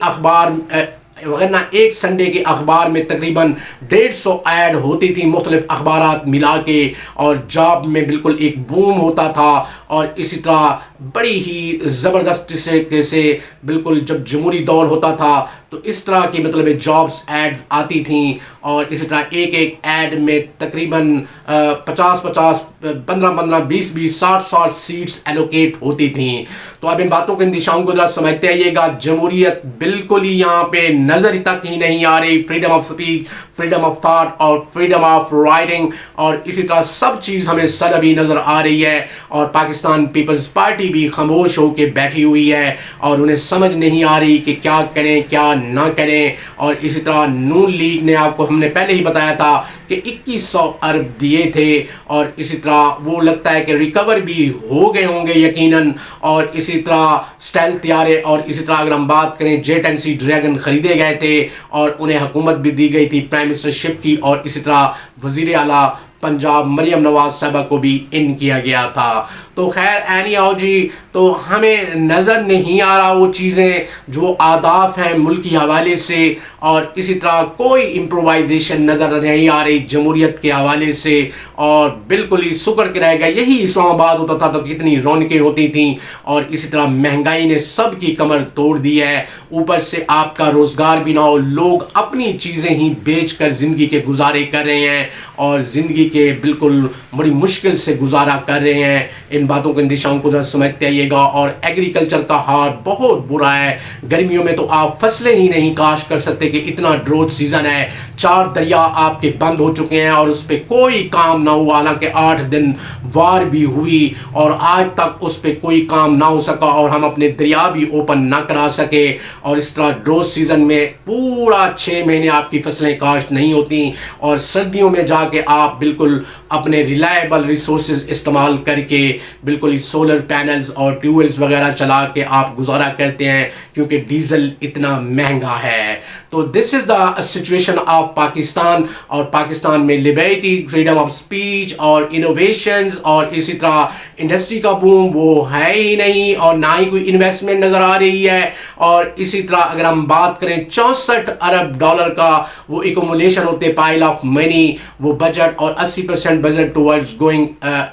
اخبار وغیرہ ایک سنڈے کے اخبار میں تقریباً 150 ایڈ ہوتی تھی مختلف اخبارات ملا کے، اور جاب میں بالکل ایک بوم ہوتا تھا. اور اسی طرح بڑی ہی زبردست سے بالکل جب جمہوری دور ہوتا تھا تو اس طرح کی مطلب جابس ایڈ آتی تھیں، اور اسی طرح ایک ایڈ میں تقریباً 50 15 20 60 سیٹس ایلوکیٹ ہوتی تھیں. تو اب ان باتوں کے اندیشاؤں کو ذرا سمجھتے آئیے گا. جمہوریت بالکل ہی یہاں پہ نظر تک ہی نہیں آ رہی. Freedom of speech, freedom of thought اور فریڈم آف رائٹنگ اور اسی طرح سب چیز ہمیں سلبی نظر آ رہی ہے، اور پاکستان پیپلز پارٹی بھی خاموش ہو کے بیٹھی ہوئی ہے، اور انہیں سمجھ نہیں آ رہی کہ کیا کریں کیا نہ کریں. اور اسی طرح نون لیگ نے، آپ کو ہم نے پہلے ہی بتایا تھا کہ 2100 ارب دیے تھے، اور اسی طرح وہ لگتا ہے کہ ریکور بھی ہو گئے ہوں گے یقیناً. اور اسی طرح اسٹیل طیارے، اور اسی طرح اگر ہم بات کریں جیٹ اینڈ سی ڈریگن خریدے گئے تھے اور انہیں حکومت بھی دی گئی تھی پرائم منسٹر شپ کی، اور اسی طرح وزیر اعلیٰ پنجاب مریم نواز صاحبہ کو بھی ان کیا گیا تھا. تو خیر اینی آؤ جی، تو ہمیں نظر نہیں آ رہا وہ چیزیں جو آداب ہیں ملکی حوالے سے، اور اسی طرح کوئی امپرووائزیشن نظر نہیں آ رہی جمہوریت کے حوالے سے. اور بالکل ہی سکر کے رہ گیا. یہی اسلام آباد ہوتا تھا تو کتنی رونقیں ہوتی تھیں، اور اسی طرح مہنگائی نے سب کی کمر توڑ دی ہے. اوپر سے آپ کا روزگار بھی نہ ہو، لوگ اپنی چیزیں ہی بیچ کر زندگی کے گزارے کر رہے ہیں، اور زندگی کے بالکل بڑی مشکل سے گزارا کر رہے ہیں. ان باتوں کے اندیشاؤں کو ذرا سمجھتے آئیے گا. اور ایگریکلچر کا حال بہت برا ہے. گرمیوں میں تو آپ فصلیں ہی نہیں کاشت کر سکتے کہ اتنا ڈروٹ سیزن ہے. 4 دریا آپ کے بند ہو چکے ہیں اور اس پہ کوئی کام نہ ہوا، حالانکہ 8 دن وار بھی ہوئی اور آج تک اس پہ کوئی کام نہ ہو سکا، اور ہم اپنے دریا بھی اوپن نہ کرا سکے. اور اس طرح ڈروٹ سیزن میں پورا 6 مہینے آپ کی فصلیں کاشت نہیں ہوتی، اور سردیوں میں جا کے آپ بالکل اپنے ریلائبل ریسورسز استعمال کر کے بالکل سولر پینلز اور ٹیوبویلز وغیرہ چلا کے آپ گزارا کرتے ہیں، کیونکہ ڈیزل اتنا مہنگا ہے. تو دس از دا سچویشن آف پاکستان. اور پاکستان میں لبرٹی، فریڈم آف سپیچ اور انوویشنز اور اسی طرح انڈسٹری کا بوم وہ ہے ہی نہیں، اور نہ ہی کوئی انویسٹمنٹ نظر آ رہی ہے. اور اسی طرح اگر ہم بات کریں 64 ارب ڈالر کا وہ ایکومولیشن ہوتے پائل آف منی، وہ بجٹ، اور 80% budget towards going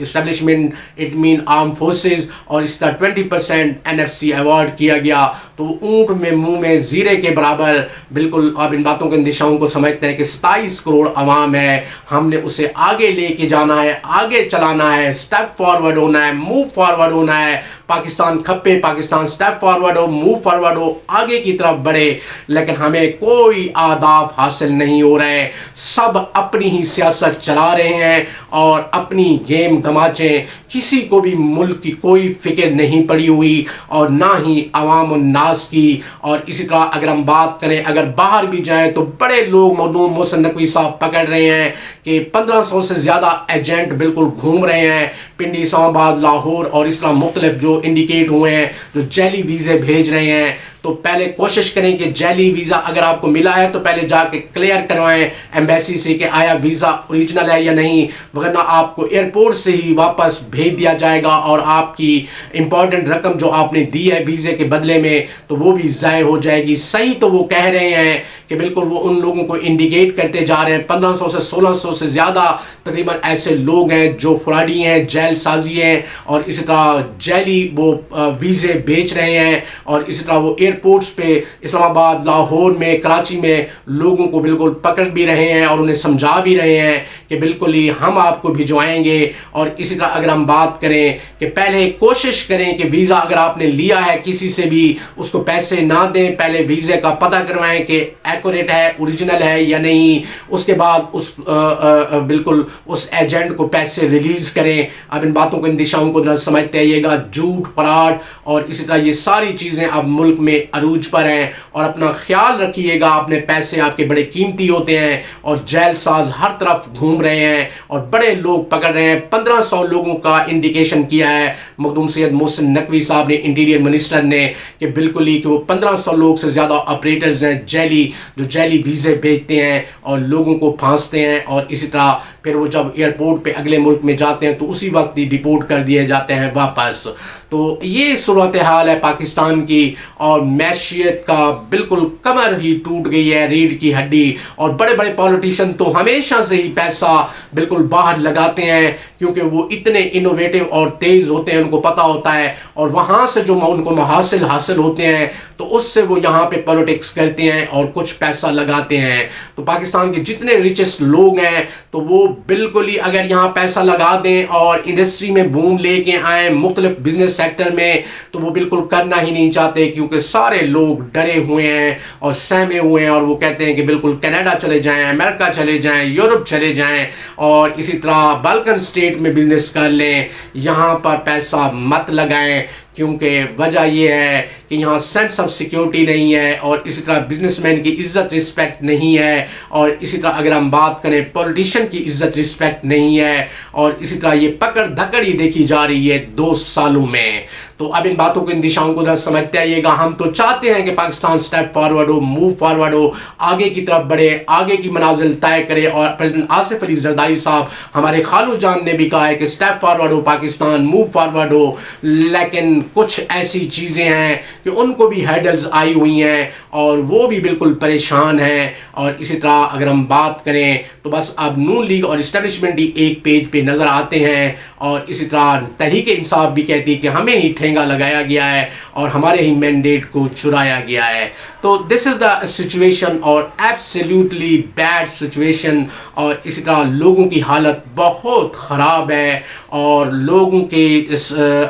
establishment it mean arm forces, اور اس طرح 20% NFC ایوارڈ کیا گیا. تو اونٹ میں منہ میں زیرے کے برابر. بالکل آپ ان باتوں کے اندیشاؤں کو سمجھتے ہیں کہ 27 کروڑ عوام ہے، ہم نے اسے آگے لے کے جانا ہے، آگے چلانا ہے، اسٹیپ فارورڈ ہونا ہے، موو فارورڈ ہونا ہے. پاکستان کھپے، پاکستان اسٹیپ فارورڈ ہو، موو فارورڈ ہو، آگے کی طرف بڑھے. لیکن ہمیں کوئی آداب حاصل نہیں ہو رہے. سب اپنی ہی سیاست چلا رہے ہیں اور اپنی گیم گماچیں. کسی کو بھی ملک کی کوئی فکر نہیں پڑی ہوئی، اور نہ ہی عوام الناس کی. اور اسی طرح اگر ہم بات کریں، اگر باہر بھی جائیں تو بڑے لوگ مخدوم محسن نقوی صاحب پکڑ رہے ہیں کہ 1500 سے زیادہ ایجنٹ بالکل گھوم رہے ہیں پنڈی، اسلام آباد، لاہور اور اس طرح مختلف جو انڈیکیٹ ہوئے ہیں، جو جعلی ویزے بھیج رہے ہیں. تو پہلے کوشش کریں کہ جعلی ویزا اگر آپ کو ملا ہے تو پہلے جا کے کلیئر کروائیں ایمبیسی سے کہ آیا ویزا اوریجنل ہے یا نہیں، ورنہ آپ کو ایئرپورٹ سے ہی واپس بھیج دیا جائے گا، اور آپ کی امپورٹنٹ رقم جو آپ نے دی ہے ویزے کے بدلے میں تو وہ بھی ضائع ہو جائے گی. صحیح تو وہ کہہ رہے ہیں کہ بالکل وہ ان لوگوں کو انڈیکیٹ کرتے جا رہے ہیں. 1500 سے 1600 سے زیادہ تقریباً ایسے لوگ ہیں جو فراڈی ہیں، جیل سازی ہیں، اور اسی طرح جعلی وہ ویزے بیچ رہے ہیں. اور اسی طرح وہ ایئرپورٹس پہ اسلام آباد، لاہور میں، کراچی میں لوگوں کو بالکل پکڑ بھی رہے ہیں اور انہیں سمجھا بھی رہے ہیں کہ بالکل ہی ہم آپ کو بھجوائیں گے. اور اسی طرح اگر ہم بات کریں کہ پہلے کوشش کریں کہ ویزا اگر آپ نے لیا ہے کسی سے بھی اس کو پیسے نہ دیں، پہلے ویزے کا پتہ کروائیں کہ ایکوریٹ ہے، اوریجنل ہے یا نہیں. اس کے بعد اس بالکل اس ایجنٹ کو پیسے ریلیز کریں. اب ان باتوں کو اندیشاؤں کو ذرا سمجھتے آئیے گا. جھوٹ، فراڈ اور اسی طرح یہ ساری چیزیں اب ملک میں عروج پر ہیں. اور اپنا خیال رکھیے گا، اپنے پیسے آپ کے بڑے قیمتی ہوتے ہیں، اور جیل ساز ہر طرف گھوم رہے ہیں اور بڑے لوگ پکڑ رہے ہیں. 1500 لوگوں کا انڈیکیشن کیا ہے مخدوم سید محسن نقوی صاحب نے، انٹیریئر منسٹر نے، کہ بالکل ہی کہ وہ 1500 لوگ سے زیادہ آپریٹرز ہیں جعلی، جو جعلی ویزے بھیجتے ہیں اور لوگوں کو پھانستے ہیں. اور اسی طرح پھر وہ جب ایئرپورٹ پہ اگلے ملک میں جاتے ہیں تو اسی وقت ہی ڈپورٹ کر دیے جاتے ہیں واپس. تو یہ صورتحال ہے پاکستان کی، اور معیشت کا بالکل کمر ہی ٹوٹ گئی ہے، ریڑھ کی ہڈی. اور بڑے بڑے پولیٹیشین تو ہمیشہ سے ہی پیسہ بالکل باہر لگاتے ہیں، کیونکہ وہ اتنے انوویٹو اور تیز ہوتے ہیں، ان کو پتہ ہوتا ہے، اور وہاں سے جو ان کو محاصل حاصل ہوتے ہیں تو اس سے وہ یہاں پہ پولیٹکس کرتے ہیں اور کچھ پیسہ لگاتے ہیں. تو پاکستان کے جتنے ریچسٹ لوگ ہیں تو وہ بالکل ہی اگر یہاں پیسہ لگا دیں اور انڈسٹری میں بوم لے کے آئیں مختلف بزنس سیکٹر میں، تو وہ بالکل کرنا ہی نہیں چاہتے، کیونکہ سارے لوگ ڈرے ہوئے ہیں اور سہمے ہوئے ہیں، اور وہ کہتے ہیں کہ بالکل کینیڈا چلے جائیں، امریکہ چلے جائیں، یورپ چلے جائیں، اور اسی طرح بالکن اسٹیٹ میں بزنس کر لیں، یہاں پر پیسہ مت لگائیں. کیونکہ وجہ یہ ہے کہ یہاں سینس آف سیکیورٹی نہیں ہے، اور اسی طرح بزنس مین کی عزت رسپیکٹ نہیں ہے، اور اسی طرح اگر ہم بات کریں پولیٹیشین کی عزت رسپیکٹ نہیں ہے، اور اسی طرح یہ پکڑ دھکڑ ہی دیکھی جا رہی ہے 2 سالوں میں. تو اب ان باتوں کو، ان دشاؤں کو ذرا سمجھتے آئیے گا. ہم تو چاہتے ہیں کہ پاکستان سٹیپ فارورڈ ہو، موو فارورڈ ہو، آگے کی طرف بڑھے، آگے کی منازل طے کرے، اور پریزیڈنٹ آصف علی زرداری صاحب ہمارے خالو جان نے بھی کہا ہے کہ سٹیپ فارورڈ ہو پاکستان، موو فارورڈ ہو. لیکن کچھ ایسی چیزیں ہیں کہ ان کو بھی ہیڈلز آئی ہوئی ہیں اور وہ بھی بالکل پریشان ہیں. اور اسی طرح اگر ہم بات کریں تو بس اب نون لیگ اور اسٹیبلشمنٹ ہی ایک پیج پہ نظر آتے ہیں، اور اسی طرح تحریک انصاف بھی کہتی ہے کہ ہمیں ہی ٹھینگا لگایا گیا ہے اور ہمارے ہی مینڈیٹ کو چرایا گیا ہے. تو دس از دا سچویشن، اور ایبسلیوٹلی بیڈ سچویشن. اور اسی طرح لوگوں کی حالت بہت خراب ہے، اور لوگوں کے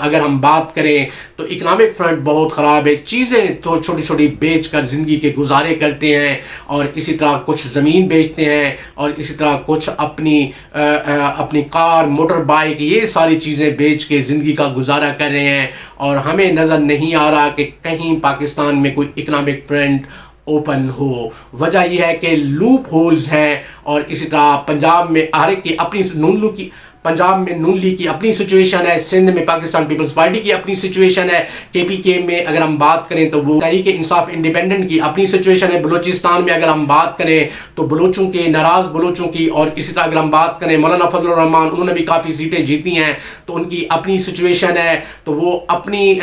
اگر ہم بات کریں تو اکنامک فرنٹ بہت خراب ہے. چیزیں چھوٹی چھوٹی بیچ کر زندگی کے گزارے کرتے ہیں، اور اسی طرح کچھ زمین بیچتے ہیں، اور اسی طرح کچھ اپنی کار، موٹر بائک، یہ ساری چیزیں بیچ کے زندگی کا گزارا کر رہے ہیں. اور ہمیں نظر نہیں آ رہا کہ کہیں پاکستان میں کوئی اکنامک فرنٹ اوپن ہو. وجہ یہ ہے کہ لوپ ہولز ہیں، اور اسی طرح پنجاب میں ہر ایک کی اپنی پنجاب میں نون لیگ کی اپنی سچویشن ہے، سندھ میں پاکستان پیپلز پارٹی کی اپنی سچویشن ہے، کے پی کے میں اگر ہم بات کریں تو وہ تحریک انصاف انڈیپینڈنٹ کی اپنی سچویشن ہے، بلوچستان میں اگر ہم بات کریں تو بلوچوں کے، ناراض بلوچوں کی، اور اسی طرح اگر ہم بات کریں مولانا فضل الرحمان، انہوں نے بھی کافی سیٹیں جیتی ہیں تو ان کی اپنی سچویشن ہے. تو وہ اپنی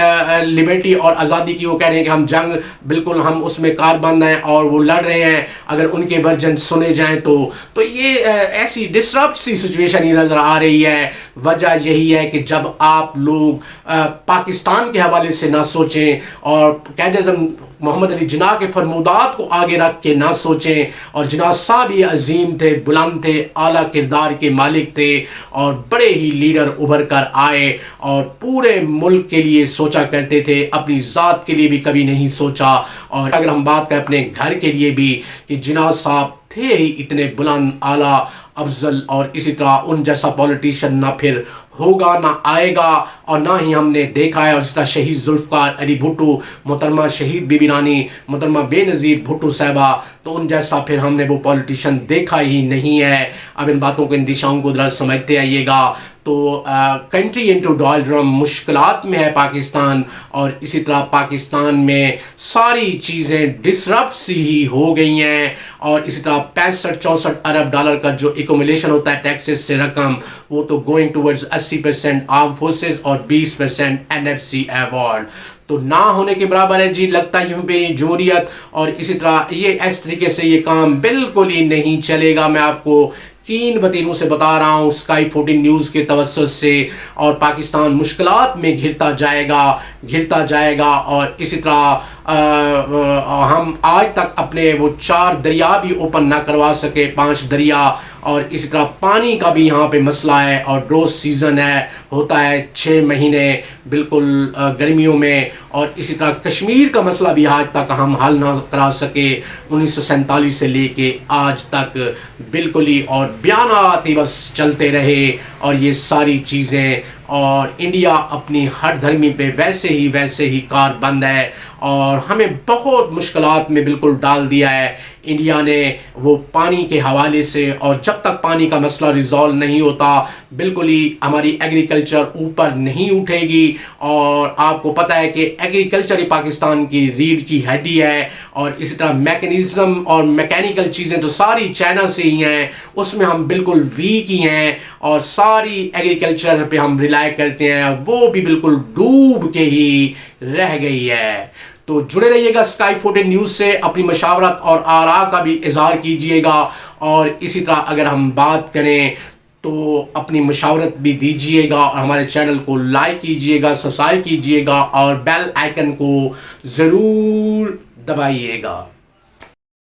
لبرٹی اور آزادی کی وہ کہہ رہے ہیں کہ ہم جنگ بالکل ہم اس میں کاربند ہیں اور وہ لڑ رہے ہیں اگر ان کے ورژن سنے جائیں تو یہ ایسی ڈسرپٹ سی سچویشن ہی نظر آ رہی ہے. وجہ یہی ہے کہ جب آپ لوگ پاکستان کے حوالے سے نہ سوچیں اور قائد اعظم محمد علی جناح کے فرمودات کو آگے رکھ کے نہ سوچیں، اور جناح صاحب ہی عظیم تھے، بلند تھے، اعلیٰ کردار کے مالک تھے، اور بڑے ہی لیڈر ابھر کر آئے اور پورے ملک کے لیے سوچا کرتے تھے، اپنی ذات کے لیے بھی کبھی نہیں سوچا. اور اگر ہم بات کریں اپنے گھر کے لیے بھی کہ جناح صاحب تھے ہی اتنے بلند، اعلیٰ، افضل، اور اسی طرح ان جیسا پولیٹیشین نہ پھر ہوگا نہ آئے گا، اور نہ ہی ہم نے دیکھا ہے. اور اس طرح شہید ذوالفقار علی بھٹو، محترمہ شہید بی بی رانی، محترمہ بے نظیر بھٹو صاحبہ، تو ان جیسا پھر ہم نے وہ پولیٹیشین دیکھا ہی نہیں ہے. اب ان باتوں کو، ان دشاؤں کو ذرا سمجھتے آئیے گا. تو کنٹری انٹو ڈالڈرم، مشکلات میں ہے پاکستان، اور اسی طرح پاکستان میں ساری چیزیں ڈسرپٹ سی ہی ہو گئی ہیں. اور اسی طرح 65-64 ارب ڈالر کا جو ایکومولیشن ہوتا ہے ٹیکسز سے رقم، وہ تو گوئنگ ٹورڈز 80% آرم فورسز اور 20% NFC ایوارڈ، تو نہ ہونے کے برابر ہے جی. لگتا ہے یوں پہ جمہوریت، اور اسی طرح یہ اس طریقے سے یہ کام بالکل ہی نہیں چلے گا. میں آپ کو کین بتیروں سے بتا رہا ہوں اسکائی 14 نیوز کے توسط سے، اور پاکستان مشکلات میں گھرتا جائے گا. اور اسی طرح ہم آج تک اپنے وہ 4 دریا بھی اوپن نہ کروا سکے، 5 دریا، اور اسی طرح پانی کا بھی یہاں پہ مسئلہ ہے، اور ڈراؤٹ سیزن ہوتا ہے 6 مہینے بالکل گرمیوں میں. اور اسی طرح کشمیر کا مسئلہ بھی آج تک ہم حل نہ کرا سکے، 1947 سے لے کے آج تک بالکل ہی، اور بیانات ہی بس چلتے رہے اور یہ ساری چیزیں. اور انڈیا اپنی ہر دھرمی پہ ویسے ہی کار بند ہے، اور ہمیں بہت مشکلات میں بالکل ڈال دیا ہے. انڈیا نے وہ پانی کے حوالے سے، اور جب تک پانی کا مسئلہ ریزالو نہیں ہوتا بالکل ہی ہماری ایگریکلچر اوپر نہیں اٹھے گی. اور آپ کو پتہ ہے کہ ایگریکلچر ہی پاکستان کی ریڑھ کی ہڈی ہے، اور اسی طرح میکینزم اور میکینیکل چیزیں تو ساری چائنا سے ہی ہیں، اس میں ہم بالکل ویک ہی ہیں، اور ساری ایگریکلچر پہ ہم ریلائی کرتے ہیں، وہ بھی بالکل ڈوب کے ہی رہ گئی ہے. تو جڑے رہیے گا اسکائی 14 نیوز سے، اپنی مشاورت اور آراء کا بھی اظہار کیجئے گا، اور اسی طرح اگر ہم بات کریں تو اپنی مشاورت بھی دیجئے گا، اور ہمارے چینل کو لائک کیجئے گا، سبسکرائب کیجئے گا، اور بیل آئیکن کو ضرور دبائیے گا.